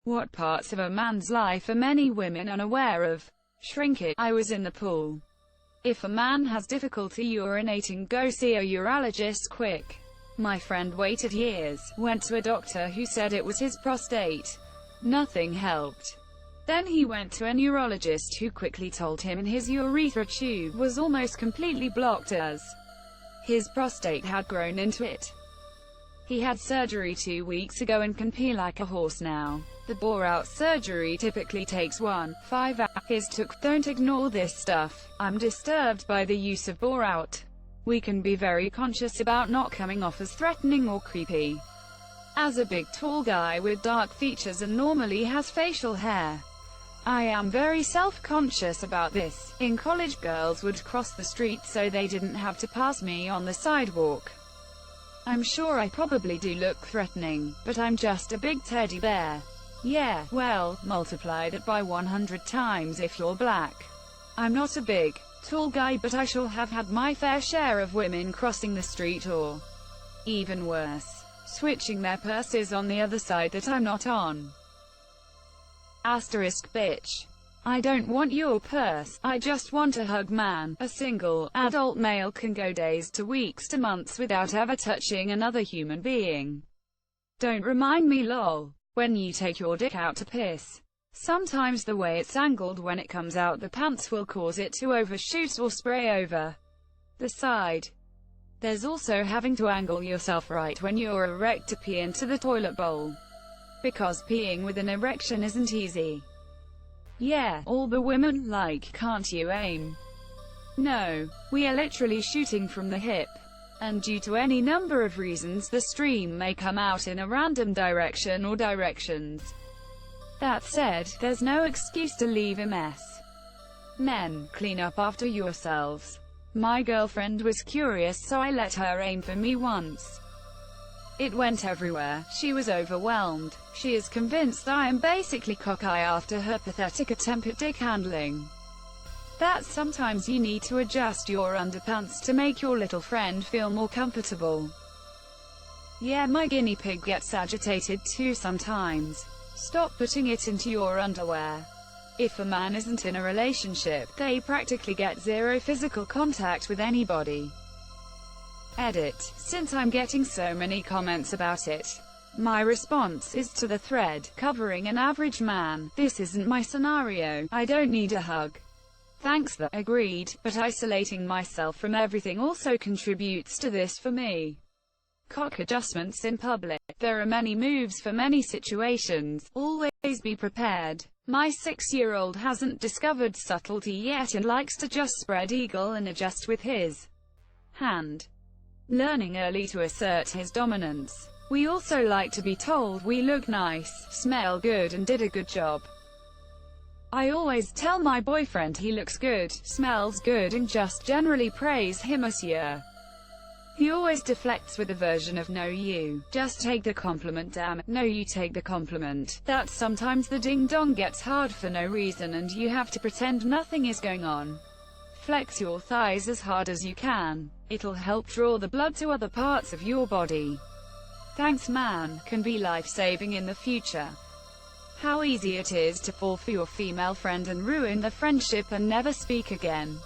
What parts of a man's life are many women unaware of? Shrinkage. I was in the pool. If a man has difficulty urinating, go see a urologist quick. My friend waited years, went to a doctor who said it was his prostate. Nothing helped. Then he went to a neurologist who quickly told him his urethra tube was almost completely blocked as his prostate had grown into it. He had surgery 2 weeks ago and can pee like a horse now. The bore-out surgery typically takes 1.5 hours. Don't ignore this stuff. I'm disturbed by the use of bore-out. We can be very conscious about not coming off as threatening or creepy. As a big tall guy with dark features and normally has facial hair, I am very self-conscious about this. In college, girls would cross the street so they didn't have to pass me on the sidewalk. I'm sure I probably do look threatening, but I'm just a big teddy bear. Yeah, well, multiply that by 100 times if you're black. I'm not a big, tall guy, but I shall have had my fair share of women crossing the street, or even worse, switching their purses on the other side that I'm not on. Asterisk bitch. I don't want your purse, I just want a hug, man. A single, adult male can go days to weeks to months without ever touching another human being. Don't remind me lol. When you take your dick out to piss, sometimes the way it's angled when it comes out the pants will cause it to overshoot or spray over the side. There's also having to angle yourself right when you're erect to pee into the toilet bowl, because peeing with an erection isn't easy. Yeah, all the women like, can't you aim? No, we are literally shooting from the hip. And due to any number of reasons the stream may come out in a random direction or directions. That said, there's no excuse to leave a mess. Men, clean up after yourselves. My girlfriend was curious, so I let her aim for me once. It went everywhere. She was overwhelmed. She is convinced I am basically cockeye after her pathetic attempt at dick handling. That sometimes you need to adjust your underpants to make your little friend feel more comfortable. Yeah, my guinea pig gets agitated too sometimes. Stop putting it into your underwear. If a man isn't in a relationship, they practically get zero physical contact with anybody. Edit. Since I'm getting so many comments about it, my response is to the thread, covering an average man. This isn't my scenario. I don't need a hug. Thanks though. Agreed, but isolating myself from everything also contributes to this for me. Cock adjustments in public. There are many moves for many situations. Always be prepared. My 6-year-old hasn't discovered subtlety yet and likes to just spread eagle and adjust with his hand, learning early to assert his dominance. We also like to be told we look nice, smell good and did a good job. I always tell my boyfriend he looks good, smells good and just generally praise him, monsieur. He always deflects with a version of no you just take the compliment, damn it. No, you take the compliment. That sometimes the ding-dong gets hard for no reason and you have to pretend nothing is going on. Flex your thighs as hard as you can. It'll help draw the blood to other parts of your body. Thanks man, can be life-saving in the future. How easy it is to fall for your female friend and ruin the friendship and never speak again.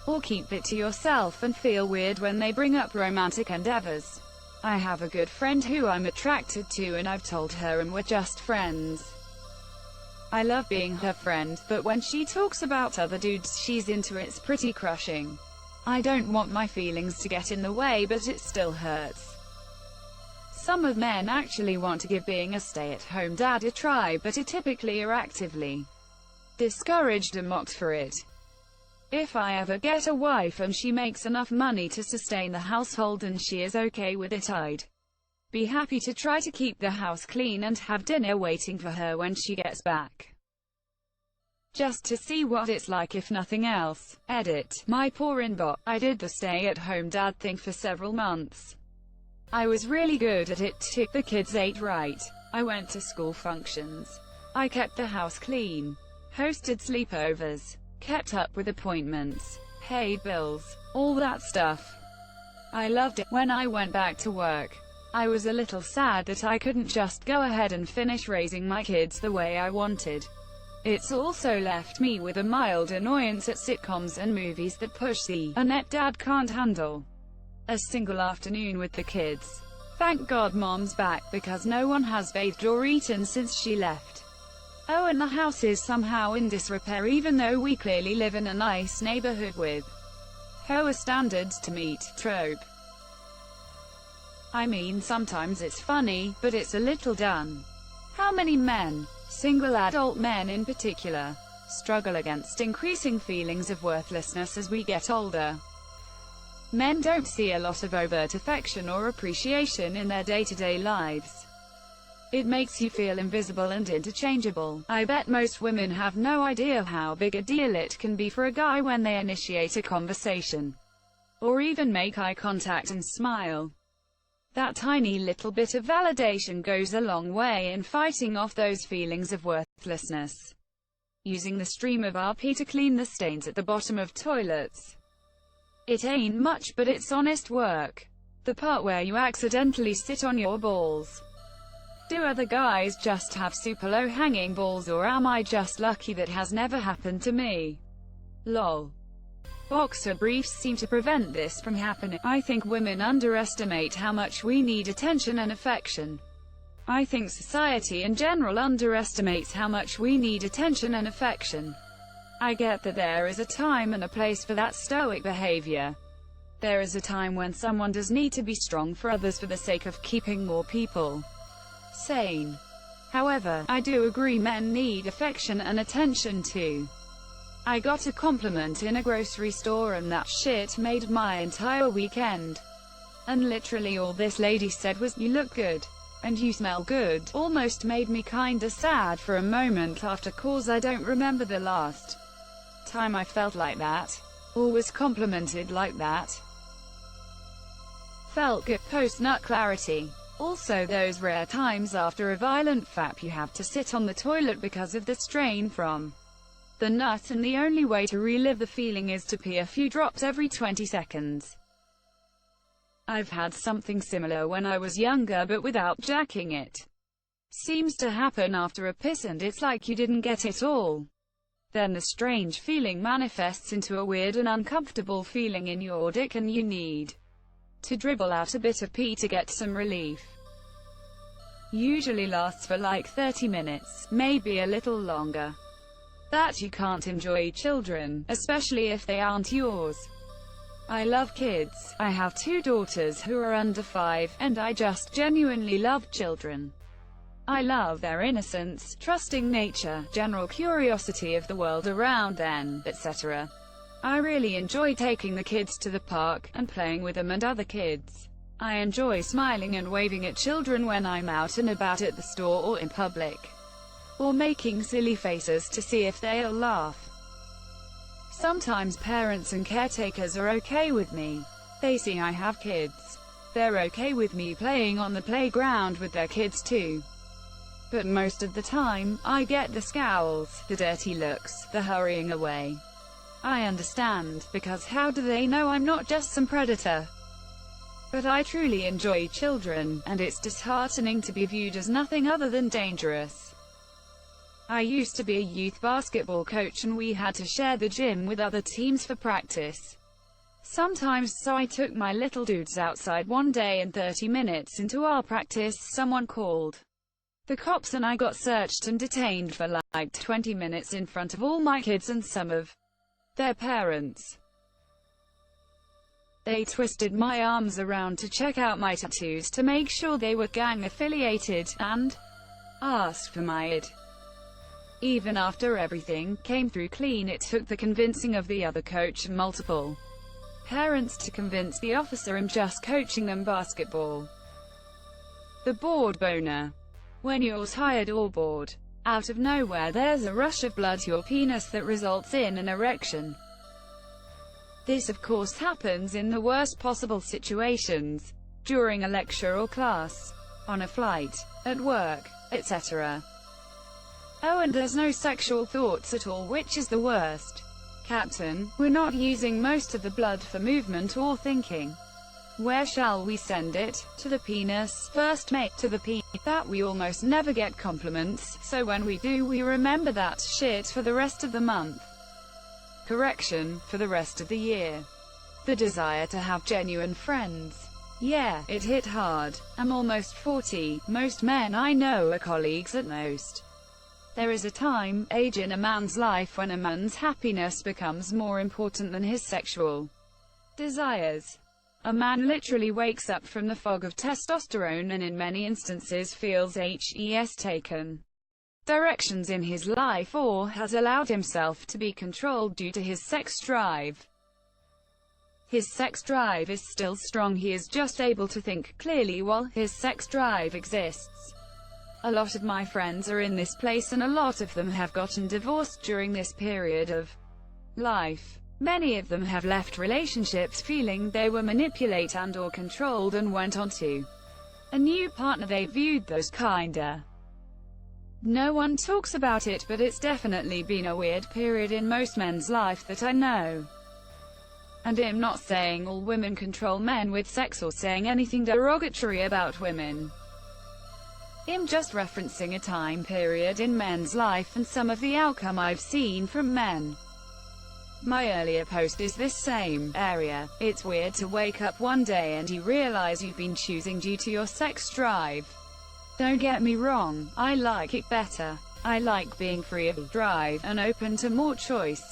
Or keep it to yourself and feel weird when they bring up romantic endeavors. I have a good friend who I'm attracted to and I've told her and we're just friends. I love being her friend, but when she talks about other dudes she's into, it's pretty crushing. I don't want my feelings to get in the way, but it still hurts. Some of men actually want to give being a stay-at-home dad a try, but are typically are actively discouraged and mocked for it. If I ever get a wife and she makes enough money to sustain the household and she is okay with it, I'd be happy to try to keep the house clean and have dinner waiting for her when she gets back. Just to see what it's like if nothing else. Edit. My poor inbot. I did the stay-at-home dad thing for several months. I was really good at it too. The kids ate right. I went to school functions. I kept the house clean. Hosted sleepovers. Kept up with appointments. Paid bills. All that stuff. I loved it. When I went back to work, I was a little sad that I couldn't just go ahead and finish raising my kids the way I wanted. It's also left me with a mild annoyance at sitcoms and movies that push the inept dad can't handle a single afternoon with the kids. Thank God Mom's back, because no one has bathed or eaten since she left. Oh, and the house is somehow in disrepair even though we clearly live in a nice neighborhood with HOA standards to meet. Trope. I mean, sometimes it's funny, but it's a little done. How many men, single adult men in particular, struggle against increasing feelings of worthlessness as we get older? Men don't see a lot of overt affection or appreciation in their day-to-day lives. It makes you feel invisible and interchangeable. I bet most women have no idea how big a deal it can be for a guy when they initiate a conversation, or even make eye contact and smile. That tiny little bit of validation goes a long way in fighting off those feelings of worthlessness. Using the stream of RP to clean the stains at the bottom of toilets. It ain't much, but it's honest work. The part where you accidentally sit on your balls. Do other guys just have super low hanging balls, or am I just lucky that has never happened to me? Lol. Boxer briefs seem to prevent this from happening. I think women underestimate how much we need attention and affection. I think society in general underestimates how much we need attention and affection. I get that there is a time and a place for that stoic behavior. There is a time when someone does need to be strong for others for the sake of keeping more people sane. However, I do agree men need affection and attention too. I got a compliment in a grocery store and that shit made my entire weekend. And literally all this lady said was, "You look good," and "You smell good." Almost made me kinda sad for a moment after, cause I don't remember the last time I felt like that, or was complimented like that. Felt good. Post-nut clarity. Also those rare times after a violent fap you have to sit on the toilet because of the strain from the nut, and the only way to relive the feeling is to pee a few drops every 20 seconds. I've had something similar when I was younger, but without jacking it. Seems to happen after a piss and it's like you didn't get it all. Then the strange feeling manifests into a weird and uncomfortable feeling in your dick and you need to dribble out a bit of pee to get some relief. Usually lasts for like 30 minutes, maybe a little longer. That you can't enjoy children, especially if they aren't yours. I love kids. I have 2 daughters who are under 5, and I just genuinely love children. I love their innocence, trusting nature, general curiosity of the world around them, etc. I really enjoy taking the kids to the park, and playing with them and other kids. I enjoy smiling and waving at children when I'm out and about at the store or in public, or making silly faces to see if they'll laugh. Sometimes parents and caretakers are okay with me. They see I have kids. They're okay with me playing on the playground with their kids too. But most of the time, I get the scowls, the dirty looks, the hurrying away. I understand, because how do they know I'm not just some predator? But I truly enjoy children, and it's disheartening to be viewed as nothing other than dangerous. I used to be a youth basketball coach and we had to share the gym with other teams for practice. Sometimes, so I took my little dudes outside one day and 30 minutes into our practice, someone called the cops and I got searched and detained for like 20 minutes in front of all my kids and some of their parents. They twisted my arms around to check out my tattoos to make sure they were gang-affiliated, and asked for my ID. Even after everything came through clean, it took the convincing of the other coach and multiple parents to convince the officer I'm just coaching them basketball. The bored boner. When you're tired or bored, out of nowhere there's a rush of blood to your penis that results in an erection. This of course happens in the worst possible situations, during a lecture or class, on a flight, at work, etc. Oh, and there's no sexual thoughts at all, which is the worst. Captain, we're not using most of the blood for movement or thinking. Where shall we send it? To the penis. First mate. To the that we almost never get compliments, so when we do we remember that shit for the rest of the month. Correction, for the rest of the year. The desire to have genuine friends. Yeah, it hit hard. I'm almost 40. Most men I know are colleagues at most. There is a time, age in a man's life when a man's happiness becomes more important than his sexual desires. A man literally wakes up from the fog of testosterone and in many instances feels has taken directions in his life or has allowed himself to be controlled due to his sex drive. His sex drive is still strong, he is just able to think clearly while his sex drive exists. A lot of my friends are in this place and a lot of them have gotten divorced during this period of life. Many of them have left relationships feeling they were manipulated and or controlled and went on to a new partner they viewed those kinda. No one talks about it, but it's definitely been a weird period in most men's life that I know. And I'm not saying all women control men with sex or saying anything derogatory about women. I'm just referencing a time period in men's life and some of the outcome I've seen from men. My earlier post is this same area. It's weird to wake up one day and you realize you've been choosing due to your sex drive. Don't get me wrong, I like it better. I like being free of drive and open to more choice.